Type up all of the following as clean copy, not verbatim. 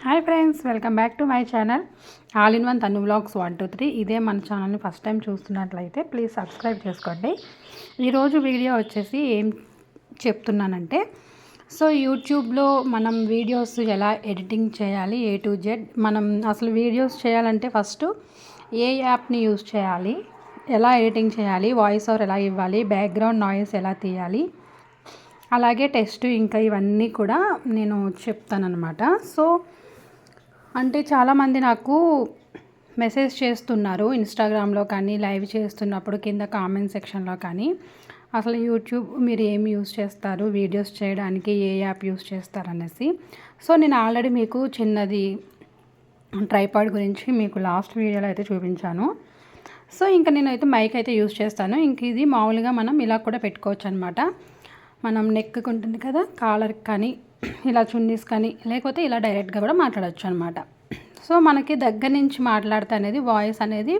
Hi friends, welcome back to my channel all in one తను vlogs 1 2 3. ఇదే మన ఛానల్ని ఫస్ట్ టైం చూస్తున్నట్లయితే ప్లీజ్ సబ్స్క్రైబ్ చేసుకోండి. ఈరోజు వీడియో వచ్చేసి ఏం చెప్తున్నానంటే, సో యూట్యూబ్లో మనం వీడియోస్ ఎలా ఎడిటింగ్ చేయాలి, A to Z. మనం అసలు వీడియోస్ చేయాలంటే ఫస్ట్ ఏ యాప్ని యూజ్ చేయాలి, ఎలా ఎడిటింగ్ చేయాలి, వాయిస్ ఓవర్ ఎలా ఇవ్వాలి, బ్యాక్గ్రౌండ్ నాయిస్ ఎలా తీయాలి, అలాగే టెస్ట్, ఇంకా ఇవన్నీ కూడా నేను చెప్తానన్నమాట. సో అంటే చాలామంది నాకు మెసేజ్ చేస్తున్నారు ఇన్స్టాగ్రామ్లో కానీ, లైవ్ చేస్తున్నప్పుడు కింద కామెంట్ సెక్షన్లో కానీ, అసలు యూట్యూబ్ మీరు ఏమి యూస్ చేస్తారు, వీడియోస్ చేయడానికి ఏ యాప్ యూస్ చేస్తారనేసి. సో నేను ఆల్రెడీ మీకు చిన్నది ట్రైపాడ్ గురించి మీకు లాస్ట్ వీడియోలో అయితే చూపించాను. సో ఇంకా నేనైతే మైక్ అయితే యూస్ చేస్తాను. ఇంక ఇది మామూలుగా మనం ఇలా కూడా పెట్టుకోవచ్చు అనమాట. మనం నెక్కి ఉంటుంది కదా, కాలర్కి కానీ, ఇలా చున్నీస్ కానీ, లేకపోతే ఇలా డైరెక్ట్గా కూడా మాట్లాడవచ్చు అనమాట. సో మనకి దగ్గర నుంచి మాట్లాడితే అనేది వాయిస్ అనేది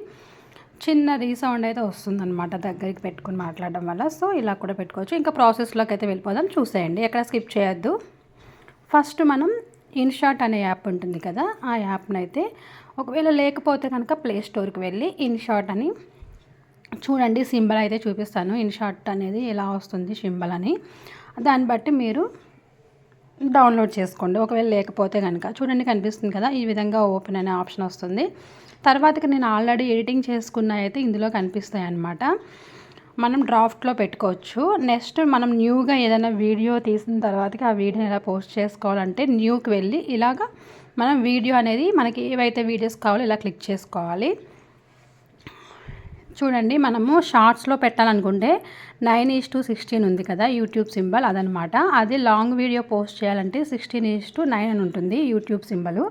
చిన్న రీసౌండ్ అయితే వస్తుందన్నమాట, దగ్గరికి పెట్టుకుని మాట్లాడడం వల్ల. సో ఇలా కూడా పెట్టుకోవచ్చు. ఇంకా ప్రాసెస్లోకి అయితే వెళ్ళిపోదాం, చూసేయండి, ఎక్కడ స్కిప్ చేయొద్దు. ఫస్ట్ మనం ఇన్షాట్ అనే యాప్ ఉంటుంది కదా, ఆ యాప్ని అయితే ఒకవేళ లేకపోతే కనుక ప్లే స్టోర్కి వెళ్ళి ఇన్షాట్ అని చూడండి. సింబల్ అయితే చూపిస్తాను, ఇన్షాట్ అనేది ఎలా వస్తుంది సింబల్ అని. దాన్ని బట్టి మీరు డౌన్లోడ్ చేసుకోండి. ఒకవేళ లేకపోతే కనుక చూడండి, కనిపిస్తుంది కదా, ఈ విధంగా ఓపెన్ అనే ఆప్షన్ వస్తుంది. తర్వాతకి నేను ఆల్రెడీ ఎడిటింగ్ చేసుకున్న అయితే ఇందులో కనిపిస్తాయి అన్నమాట. మనం డ్రాఫ్ట్లో పెట్టుకోవచ్చు. నెక్స్ట్ మనం న్యూగా ఏదైనా వీడియో తీసిన తర్వాతకి ఆ వీడియోని ఎలా పోస్ట్ చేసుకోవాలంటే న్యూకి వెళ్ళి ఇలాగా మనం వీడియో అనేది మనకి ఏవైతే వీడియోస్ కావాలో ఇలా క్లిక్ చేసుకోవాలి. చూడండి, మనము షార్ట్స్లో పెట్టాలనుకుంటే 9:16 ఉంది కదా యూట్యూబ్ సింబల్, అదనమాట. అది లాంగ్ వీడియో పోస్ట్ చేయాలంటే 16:9 అని ఉంటుంది యూట్యూబ్ సింబలు.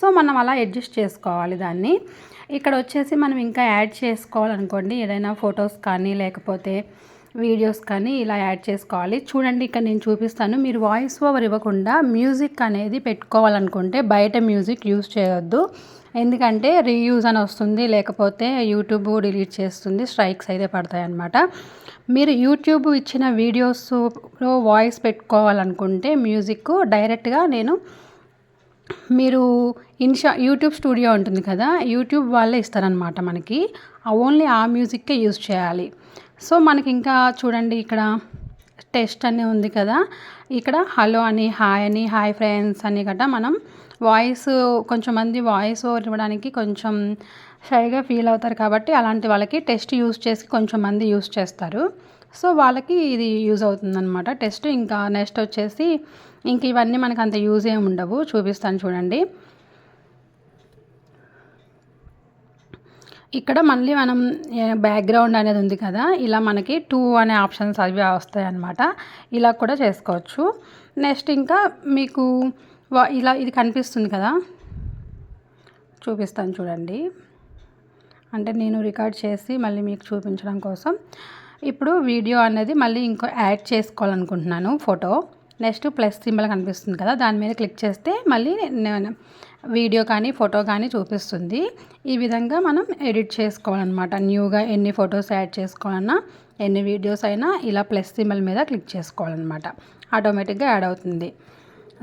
సో మనం అలా అడ్జస్ట్ చేసుకోవాలి దాన్ని. ఇక్కడ వచ్చేసి మనం ఇంకా యాడ్ చేసుకోవాలనుకోండి, ఏదైనా ఫొటోస్ కానీ లేకపోతే వీడియోస్ కానీ ఇలా యాడ్ చేసుకోవాలి. చూడండి, ఇక్కడ నేను చూపిస్తాను. మీరు వాయిస్ ఓవర్ ఇవ్వకుండా మ్యూజిక్ అనేది పెట్టుకోవాలనుకుంటే బయట మ్యూజిక్ యూజ్ చేయొద్దు. ఎందుకంటే రీయూజ్ అని వస్తుంది, లేకపోతే యూట్యూబ్ డిలీట్ చేస్తుంది, స్ట్రైక్స్ అయితే పడతాయి అన్నమాట. మీరు యూట్యూబ్ ఇచ్చిన వీడియోస్లో వాయిస్ పెట్టుకోవాలనుకుంటే మ్యూజిక్ డైరెక్ట్గా మీరు యూట్యూబ్ స్టూడియో ఉంటుంది కదా, యూట్యూబ్ వాళ్ళే ఇస్తారనమాట మనకి. ఓన్లీ ఆ మ్యూజిక్కే యూజ్ చేయాలి. సో మనకి ఇంకా చూడండి, ఇక్కడ టెస్ట్ అని ఉంది కదా, ఇక్కడ హలో అని, హాయ్ అని, హాయ్ ఫ్రెండ్స్ అని గట్రా మనం వాయిస్, కొంచెం మంది వాయిస్ ఓవర్ ఇవ్వడానికి కొంచెం షైగా ఫీల్ అవుతారు కాబట్టి అలాంటి వాళ్ళకి టెస్ట్ యూజ్ చేసి కొంచెం మంది యూజ్ చేస్తారు. సో వాళ్ళకి ఇది యూజ్ అవుతుందన్నమాట టెస్ట్. ఇంకా నెక్స్ట్ వచ్చేసి ఇంక ఇవన్నీ మనకు అంత యూజ్ ఏమి ఉండవు, చూపిస్తాను చూడండి. ఇక్కడ మళ్ళీ మనం బ్యాక్గ్రౌండ్ అనేది ఉంది కదా, ఇలా మనకి 2 అనే ఆప్షన్స్ అవి వస్తాయి అన్నమాట. ఇలా కూడా చేసుకోవచ్చు. నెక్స్ట్ ఇంకా మీకు ఇలా ఇది కనిపిస్తుంది కదా, చూపిస్తాను చూడండి. అంటే నేను రికార్డ్ చేసి మళ్ళీ మీకు చూపించడం కోసం ఇప్పుడు వీడియో అనేది మళ్ళీ ఇంకో యాడ్ చేసుకోవాలనుకుంటున్నాను, ఫోటో. నెక్స్ట్ ప్లస్ సింబల్ కనిపిస్తుంది కదా, దాని మీద క్లిక్ చేస్తే మళ్ళీ వీడియో కానీ ఫోటో కానీ చూపిస్తుంది. ఈ విధంగా మనం ఎడిట్ చేసుకోవాలన్నమాట. న్యూగా ఎన్ని ఫొటోస్ యాడ్ చేసుకోవాలన్నా, ఎన్ని వీడియోస్ అయినా ఇలా ప్లస్ సింబల్ మీద క్లిక్ చేసుకోవాలన్నమాట, ఆటోమేటిక్గా యాడ్ అవుతుంది.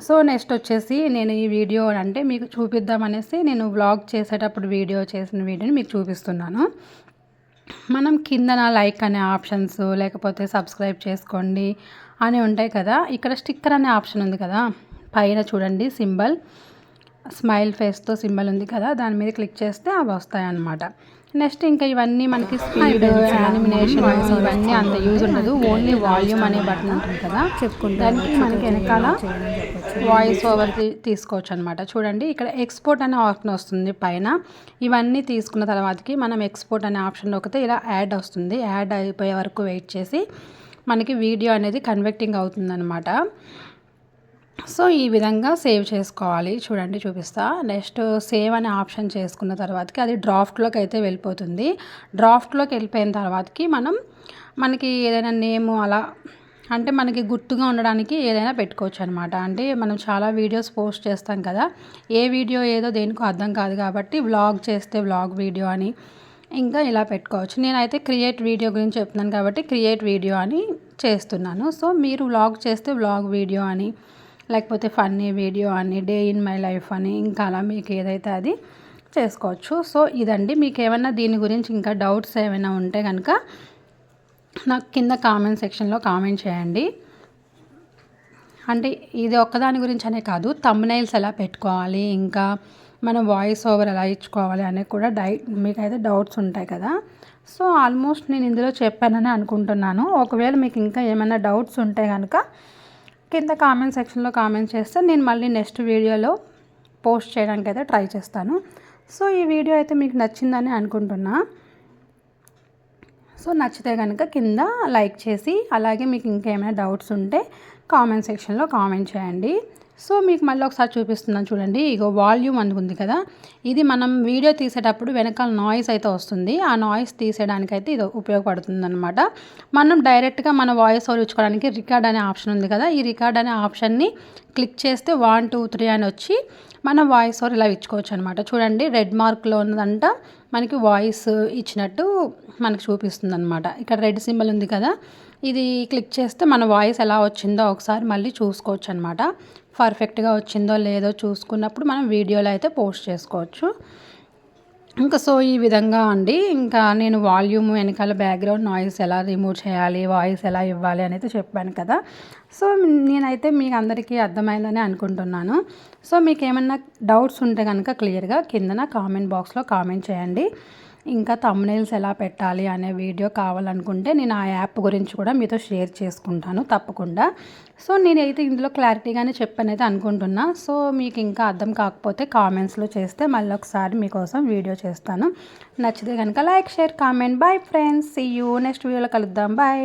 సో నెక్స్ట్ వచ్చేసి నేను ఈ వీడియో అంటే మీకు చూపిద్దామనేసి నేను వ్లాగ్ చేసేటప్పుడు వీడియో చేసిన వీడియోని మీకు చూపిస్తున్నాను. మనం కిందన లైక్ అనే ఆప్షన్స్, లేకపోతే సబ్స్క్రైబ్ చేసుకోండి అని ఉంటాయి కదా, ఇక్కడ స్టిక్కర్ అనే ఆప్షన్ ఉంది కదా, పైన చూడండి సింబల్, స్మైల్ ఫేస్తో సింబల్ ఉంది కదా, దాని మీద క్లిక్ చేస్తే అవి వస్తాయి అన్నమాట. నెక్స్ట్ ఇంకా ఇవన్నీ మనకి స్పీడ్, యానిమేషన్ ఇవన్నీ అంత యూజ్ ఉండదు. ఓన్లీ వాల్యూమ్ అనే బటన్ ఉంటుంది కదా, దానికి మనకి వెనకాల వాయిస్ ఓవర్ తీసుకోవచ్చు అనమాట. చూడండి, ఇక్కడ ఎక్స్పోర్ట్ అనే ఆప్షన్ వస్తుంది పైన. ఇవన్నీ తీసుకున్న తర్వాతకి మనం ఎక్స్పోర్ట్ అనే ఆప్షన్ నొక్కితే ఇలా యాడ్ వస్తుంది. యాడ్ అయిపోయే వరకు వెయిట్ చేసి మనకి వీడియో అనేది కన్వర్టింగ్ అవుతుందన్నమాట. సో ఈ విధంగా సేవ్ చేసుకోవాలి. చూడండి, చూపిస్తా. నెక్స్ట్ సేవ్ అనే ఆప్షన్ చేసుకున్న తర్వాతకి అది డ్రాఫ్ట్లోకి అయితే వెళ్ళిపోతుంది. డ్రాఫ్ట్లోకి వెళ్ళిపోయిన తర్వాతకి మనకి ఏదైనా నేము అలా అంటే మనకి గుర్తుగా ఉండడానికి ఏదైనా పెట్టుకోవచ్చు అనమాట. అంటే మనం చాలా వీడియోస్ పోస్ట్ చేస్తాం కదా, ఏ వీడియో ఏదో దేనికో అర్థం కాదు కాబట్టి వ్లాగ్ చేస్తే వ్లాగ్ వీడియో అని ఇంకా ఇలా పెట్టుకోవచ్చు. నేనైతే క్రియేట్ వీడియో గురించి చెప్తున్నాను కాబట్టి క్రియేట్ వీడియో అని చేస్తున్నాను. సో మీరు వ్లాగ్ చేస్తే వ్లాగ్ వీడియో అని, లేకపోతే ఫన్నీ వీడియో అని, డే ఇన్ మై లైఫ్ అని, ఇంకా అలా మీకు ఏదైతే అది చేసుకోవచ్చు. సో ఇదండి. మీకు ఏమైనా దీని గురించి ఇంకా డౌట్స్ ఏమైనా ఉంటే కనుక నాకు కింద కామెంట్ సెక్షన్లో కామెంట్ చేయండి. అంటే ఇది ఒక్కదాని గురించి అనే కాదు, థంబ్నెయిల్స్ ఎలా పెట్టుకోవాలి, ఇంకా మనం వాయిస్ ఓవర్ ఎలా ఇచ్చుకోవాలి అనేది కూడా మీకైతే డౌట్స్ ఉంటాయి కదా. సో ఆల్మోస్ట్ నేను ఇందులో చెప్పానని అనుకుంటున్నాను. ఒకవేళ మీకు ఇంకా ఏమైనా డౌట్స్ ఉంటే కనుక కింద కామెంట్ సెక్షన్లో కామెంట్ చేస్తే నేను మళ్ళీ నెక్స్ట్ వీడియోలో పోస్ట్ చేయడానికి అయితే ట్రై చేస్తాను. సో ఈ వీడియో అయితే మీకు నచ్చిందని అనుకుంటున్నా. సో నచ్చితే కనుక కింద లైక్ చేసి, అలాగే మీకు ఇంకేమైనా డౌట్స్ ఉంటే కామెంట్ సెక్షన్లో కామెంట్ చేయండి. సో మీకు మళ్ళీ ఒకసారి చూపిస్తున్నాను చూడండి. ఇగో వాల్యూమ్ అని ఉంది కదా, ఇది మనం వీడియో తీసేటప్పుడు వెనకాల నాయిస్ అయితే వస్తుంది. ఆ నాయిస్ తీసేయడానికైతే ఇది ఉపయోగపడుతుంది అనమాట. మనం డైరెక్ట్గా మన వాయిస్ ఓవర్ ఇచ్చుకోవడానికి రికార్డ్ అనే ఆప్షన్ ఉంది కదా, ఈ రికార్డ్ అనే ఆప్షన్ని క్లిక్ చేస్తే 1 2 3 అని వచ్చి మనం వాయిస్ ఓవర్ ఇలా ఇచ్చుకోవచ్చు అనమాట. చూడండి రెడ్ మార్క్లో ఉన్నదంట మనకి వాయిస్ ఇచ్చినట్టు మనకు చూపిస్తుంది అనమాట. ఇక్కడ రెడ్ సింబల్ ఉంది కదా, ఇది క్లిక్ చేస్తే మన వాయిస్ ఎలా వచ్చిందో ఒకసారి మళ్ళీ చూసుకోవచ్చు అనమాట. పర్ఫెక్ట్గా వచ్చిందో లేదో చూసుకున్నప్పుడు మనం వీడియోలో అయితే పోస్ట్ చేసుకోవచ్చు. ఇంకా సో ఈ విధంగా అండి. ఇంకా నేను వాల్యూమ్ వెనకాల బ్యాక్గ్రౌండ్ నాయిస్ ఎలా రిమూవ్ చేయాలి, వాయిస్ ఎలా ఇవ్వాలి అనేది చెప్పాను కదా. సో నేనైతే మీకు అందరికీ అర్థమైందని అనుకుంటున్నాను. సో మీకు ఏమన్నా డౌట్స్ ఉంటే కనుక క్లియర్గా కిందన కామెంట్ బాక్స్లో కామెంట్ చేయండి. ఇంకా థంబ్నెయిల్స్ ఎలా పెట్టాలి అనే వీడియో కావాలనుకుంటే నేను ఆ యాప్ గురించి కూడా మీతో షేర్ చేసుకుంటాను తప్పకుండా. సో నేనైతే ఇందులో క్లారిటీగానే చెప్పానైతే అనుకుంటున్నా. సో మీకు ఇంకా అర్థం కాకపోతే కామెంట్స్లో చేస్తే మళ్ళీ ఒకసారి మీకోసం వీడియో చేస్తాను. నచ్చితే కనుక like, share, comment. Bye friends, see you next వీడియోలో కలుద్దాం. బాయ్.